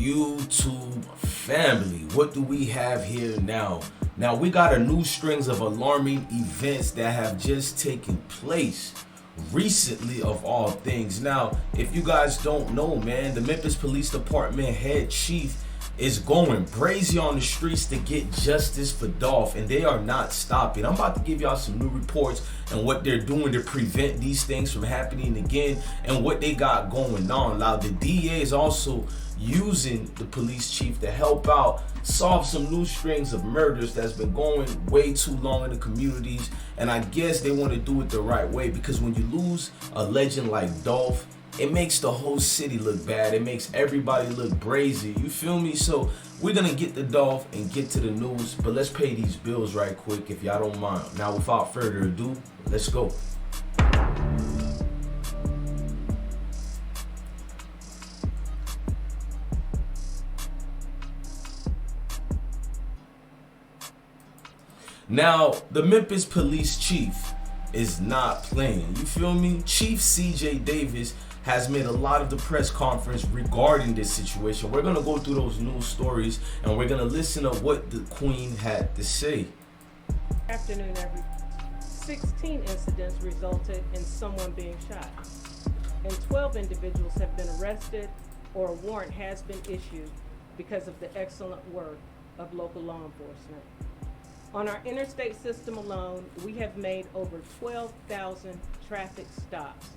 YouTube family, what do we have here now? Now we got a new strings of alarming events that have just taken place recently, of all things. Now, if you guys don't know, man, the Memphis Police Department head chief is going Brazy on the streets to get justice for Dolph, and they are not stopping. I'm about to give y'all some new reports and what they're doing to prevent these things from happening again and what they got going on. Now, the DA is also using the police chief to help out solve some new strings of murders that's been going way too long in the communities, and I guess they want to do it the right way, because when you lose a legend like Dolph, it makes the whole city look bad. It makes everybody look brazy. You feel me? So we're gonna get the Dolph and get to the news, but let's pay these bills right quick if y'all don't mind. Now, without further ado, let's go. Now, the Memphis police chief is not playing. You feel me? Chief CJ Davis has made a lot of the press conference regarding this situation. We're gonna go through those news stories and we're gonna listen to what the Queen had to say. Afternoon, 16 incidents resulted in someone being shot, and 12 individuals have been arrested or a warrant has been issued because of the excellent work of local law enforcement. On our interstate system alone, we have made over 12,000 traffic stops,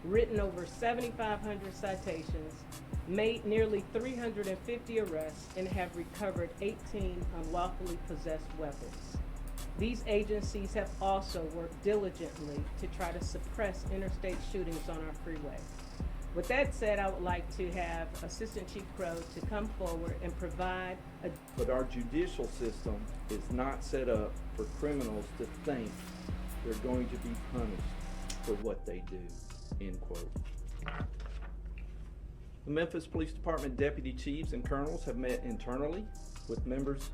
written over 7,500 citations, made nearly 350 arrests, and have recovered 18 unlawfully possessed weapons. These agencies have also worked diligently to try to suppress interstate shootings on our freeway. With that said, I would like to have Assistant Chief Crow to come forward and provide a... But our judicial system is not set up for criminals to think they're going to be punished for what they do, end quote. The Memphis Police Department deputy chiefs and colonels have met internally with members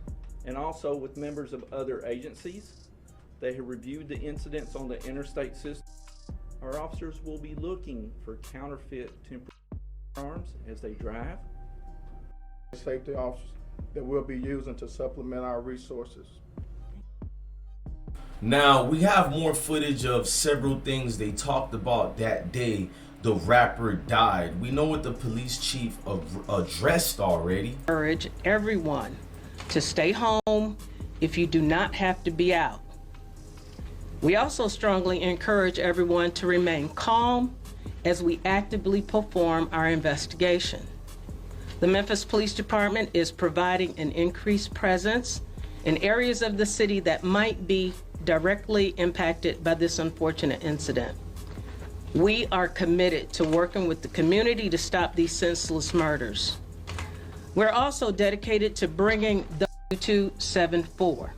and also with members of other agencies. They have reviewed the incidents on the interstate system. Our officers will be looking for counterfeit temporary firearms as they drive. Safety officers that we'll be using to supplement our resources. Now, we have more footage of several things they talked about that day the rapper died. We know what the police chief addressed already. Urge everyone to stay home if you do not have to be out. We also strongly encourage everyone to remain calm as we actively perform our investigation. The Memphis Police Department is providing an increased presence in areas of the city that might be directly impacted by this unfortunate incident. We are committed to working with the community to stop these senseless murders. We're also dedicated to bringing the 2274.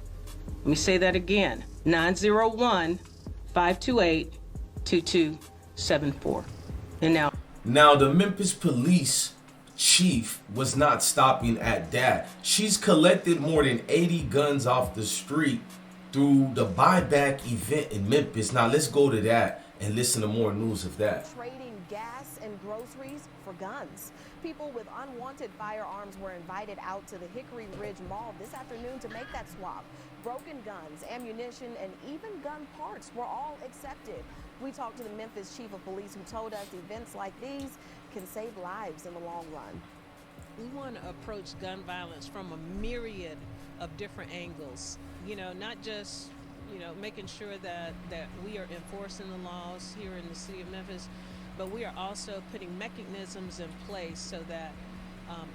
Let me say that again, 901-528-2274. And now the Memphis police chief was not stopping at that. She's collected more than 80 guns off the street through the buyback event in Memphis. Now let's go to that and listen to more news of that. Trading gas and groceries for guns. People with unwanted firearms were invited out to the Hickory Ridge Mall this afternoon to make that swap. Broken guns, ammunition, and even gun parts were all accepted. We talked to the Memphis chief of police, who told us events like these can save lives in the long run. We want to approach gun violence from a myriad of different angles. You know, not just, making sure that we are enforcing the laws here in the city of Memphis, but we are also putting mechanisms in place so that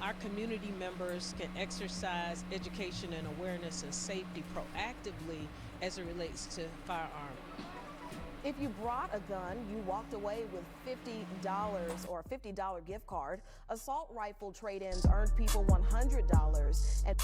our community members can exercise education and awareness and safety proactively as it relates to firearms. If you brought a gun, you walked away with $50 or a $50 gift card. Assault rifle trade-ins earned people $100. And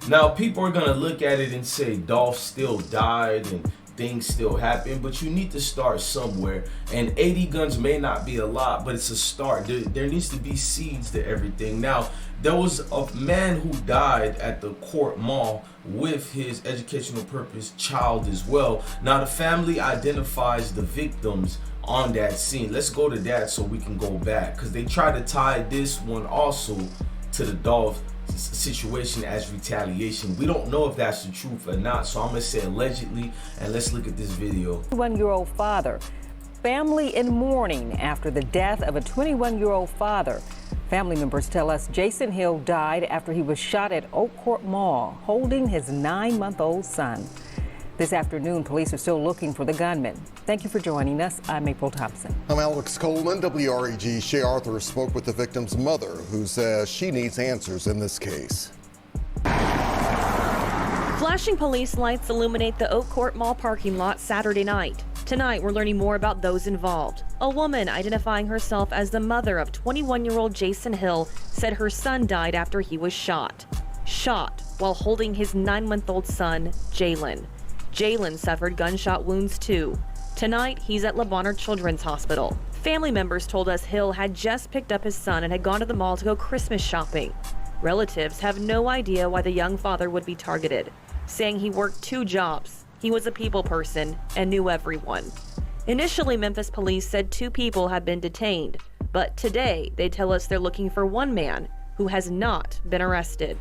now, people are going to look at it and say Dolph still died and things still happen, but you need to start somewhere. And 80 guns may not be a lot, but it's a start. There needs to be seeds to everything. Now, there was a man who died at the Court Mall with his educational purpose child as well. Now, the family identifies the victims on that scene. Let's go to that so we can go back, because they try to tie this one also to the Dolph situation as retaliation. We don't know if that's the truth or not, so I'm gonna say allegedly, and let's look at this video. 21-year-old father. Family in mourning after the death of a 21-year-old father. Family members tell us Jason Hill died after he was shot at Oak Court Mall holding his 9-month-old son. This afternoon, police are still looking for the gunman. Thank you for joining us. I'm April Thompson. I'm Alex Coleman. WREG Shea Arthur spoke with the victim's mother, who says she needs answers in this case. Flashing police lights illuminate the Oak Court Mall parking lot Saturday night. Tonight, we're learning more about those involved. A woman identifying herself as the mother of 21-year-old Jason Hill said her son died after he was shot. Shot while holding his 9-month-old son, Jalen. Jalen suffered gunshot wounds too. Tonight, he's at Le Bonheur Children's Hospital. Family members told us Hill had just picked up his son and had gone to the mall to go Christmas shopping. Relatives have no idea why the young father would be targeted, saying he worked 2 jobs. He was a people person and knew everyone. Initially, Memphis police said 2 people had been detained, but today they tell us they're looking for 1 man who has not been arrested.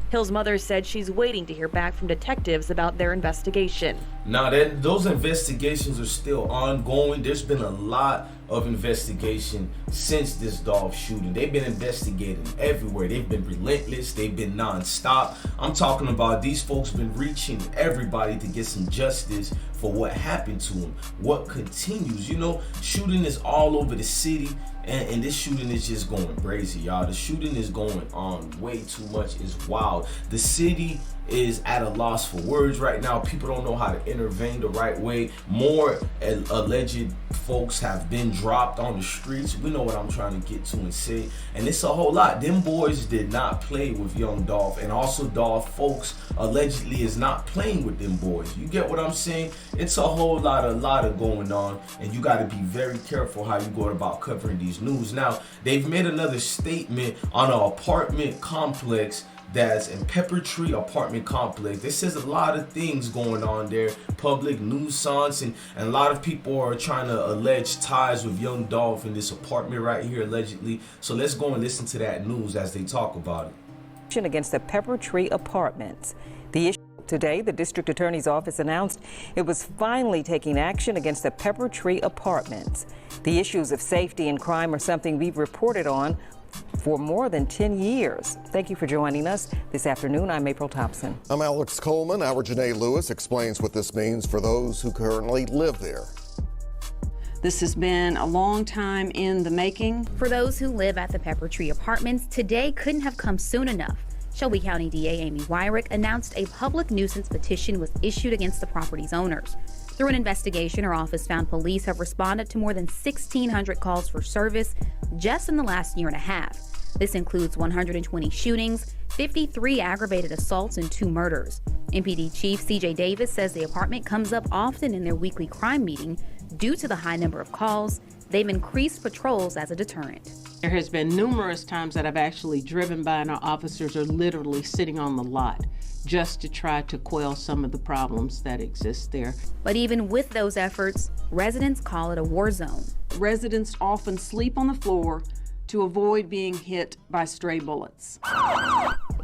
Hill's mother said she's waiting to hear back from detectives about their investigation. Now, those investigations are still ongoing. There's been a lot of investigation since this Dolph shooting. They've been investigating everywhere. They've been relentless. They've been nonstop. I'm talking about these folks been reaching everybody to get some justice for what happened to him. What continues, you know, shooting is all over the city. And this shooting is just going brazy, y'all. The shooting is going on way too much. It's wild. The city is at a loss for words right now. People don't know how to intervene the right way. More alleged folks have been dropped on the streets. We know what I'm trying to get to and say. And it's a whole lot. Them boys did not play with young Dolph. And also Dolph folks allegedly is not playing with them boys. You get what I'm saying? It's a whole lot of going on. And you got to be very careful how you go about covering these news. Now, they've made another statement on an apartment complex that's in Pepper Tree apartment complex. This is a lot of things going on there, public nuisance, and a lot of people are trying to allege ties with young Dolph in this apartment right here, allegedly. So let's go and listen to that news as they talk about it. Against the Pepper Tree apartments. The issue today, the district attorney's office announced it was finally taking action against the Pepper Tree apartments. The issues of safety and crime are something we've reported on for more than 10 years. Thank you for joining us this afternoon. I'm April Thompson. I'm Alex Coleman. Our Janae Lewis explains what this means for those who currently live there. This has been a long time in the making. For those who live at the Pepper Tree Apartments, today couldn't have come soon enough. Shelby County DA Amy Wyrick announced a public nuisance petition was issued against the property's owners. Through an investigation, her office found police have responded to more than 1,600 calls for service just in the last year and a half. This includes 120 shootings, 53 aggravated assaults, and 2 murders. MPD Chief CJ Davis says the apartment comes up often in their weekly crime meeting due to the high number of calls. They've increased patrols as a deterrent. There has been numerous times that I've actually driven by and our officers are literally sitting on the lot just to try to quell some of the problems that exist there. But even with those efforts, residents call it a war zone. Residents often sleep on the floor to avoid being hit by stray bullets.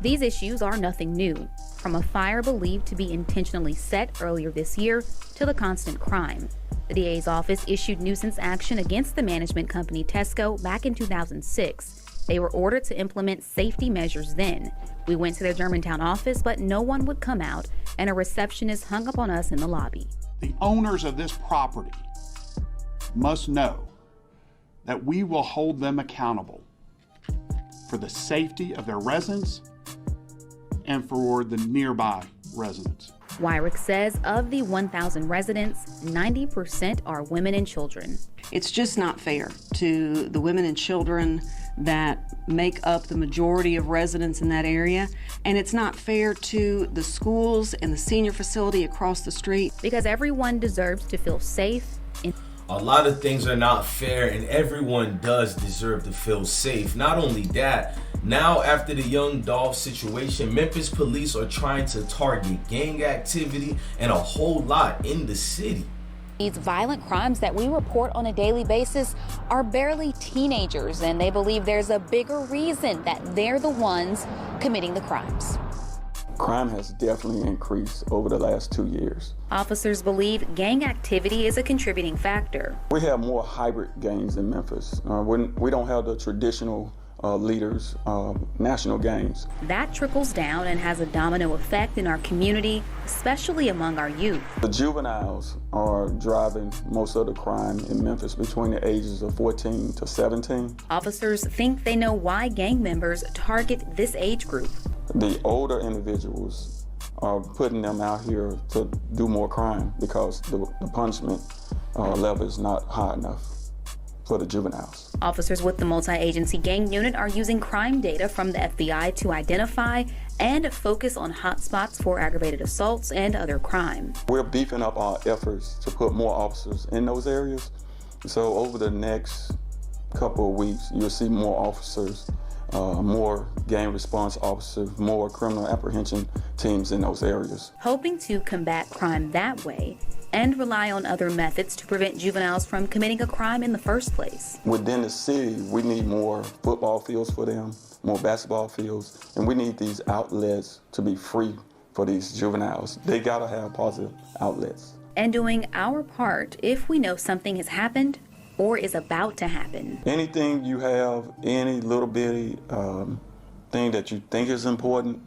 These issues are nothing new, from a fire believed to be intentionally set earlier this year to the constant crime. The DA's office issued nuisance action against the management company Tesco back in 2006. They were ordered to implement safety measures then. We went to their Germantown office, but no one would come out, and a receptionist hung up on us in the lobby. The owners of this property must know that we will hold them accountable for the safety of their residents and for the nearby residents. Wyrick says of the 1,000 residents, 90% are women and children. It's just not fair to the women and children that make up the majority of residents in that area, and it's not fair to the schools and the senior facility across the street. Because everyone deserves to feel safe. A lot of things are not fair, and everyone does deserve to feel safe. Not only that, now after the young Dolph situation, Memphis police are trying to target gang activity and a whole lot in the city. These violent crimes that we report on a daily basis are barely teenagers, and they believe there's a bigger reason that they're the ones committing the crimes. Crime has definitely increased over the last 2 years. Officers believe gang activity is a contributing factor. We have more hybrid gangs in Memphis. We don't have the traditional leaders, national gangs. That trickles down and has a domino effect in our community, especially among our youth. The juveniles are driving most of the crime in Memphis between the ages of 14 to 17. Officers think they know why gang members target this age group. The older individuals are putting them out here to do more crime because the punishment level is not high enough for the juveniles. Officers with the multi-agency gang unit are using crime data from the FBI to identify and focus on hotspots for aggravated assaults and other crime. We're beefing up our efforts to put more officers in those areas. So over the next couple of weeks, you'll see more officers, more gang response officers, more criminal apprehension teams in those areas. Hoping to combat crime that way and rely on other methods to prevent juveniles from committing a crime in the first place. Within the city, we need more football fields for them, more basketball fields, and we need these outlets to be free for these juveniles. They gotta have positive outlets. And doing our part if we know something has happened or is about to happen. Anything you have, any little bitty thing that you think is important,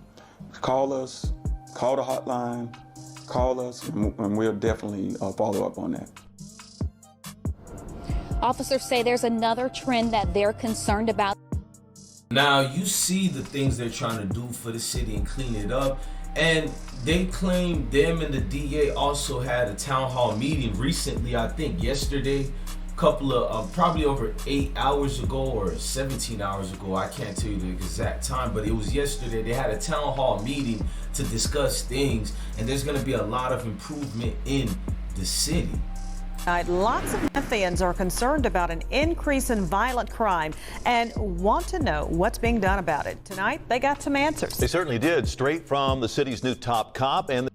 call us, call the hotline, call us, and we'll definitely follow up on that. Officers say there's another trend that they're concerned about. Now, you see the things they're trying to do for the city and clean it up. And they claim them and the DA also had a town hall meeting recently, I think yesterday, couple of probably over 8 hours ago or 17 hours ago. I can't tell you the exact time, but it was yesterday. They had a town hall meeting to discuss things, and there's going to be a lot of improvement in the city. Lots of Memphians are concerned about an increase in violent crime and want to know what's being done about it. Tonight, they got some answers. They certainly did, straight from the city's new top cop. And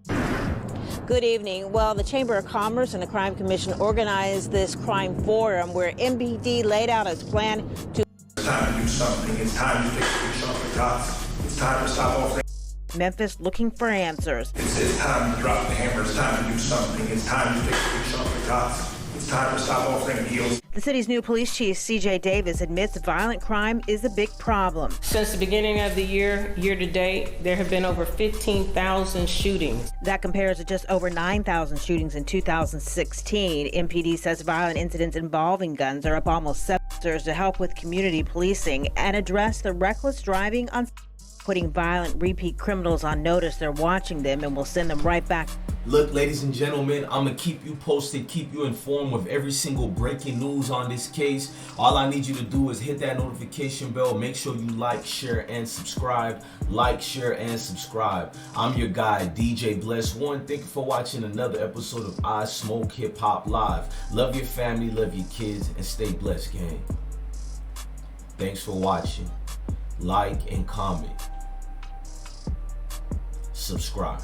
Good evening. Well, the Chamber of Commerce and the Crime Commission organized this crime forum where MPD laid out its plan to... It's time to do something. It's time to fix the police cops. It's time to stop all things. Memphis looking for answers. It's time to drop the hammer. It's time to do something. It's time to fix the police cops. It's time to stop all things deals. The city's new police chief, C.J. Davis, admits violent crime is a big problem. Since the beginning of the year to date, there have been over 15,000 shootings. That compares to just over 9,000 shootings in 2016. MPD says violent incidents involving guns are up almost 7% to help with community policing and address the reckless driving on putting violent repeat criminals on notice. They're watching them and will send them right back. Look, ladies and gentlemen, I'm going to keep you posted, keep you informed with every single breaking news on this case. All I need you to do is hit that notification bell. Make sure you like, share, and subscribe. Like, share, and subscribe. I'm your guy, DJ Bless One. Thank you for watching another episode of I Smoke Hip Hop Live. Love your family, love your kids, and stay blessed, gang. Thanks for watching. Like and comment. Subscribe.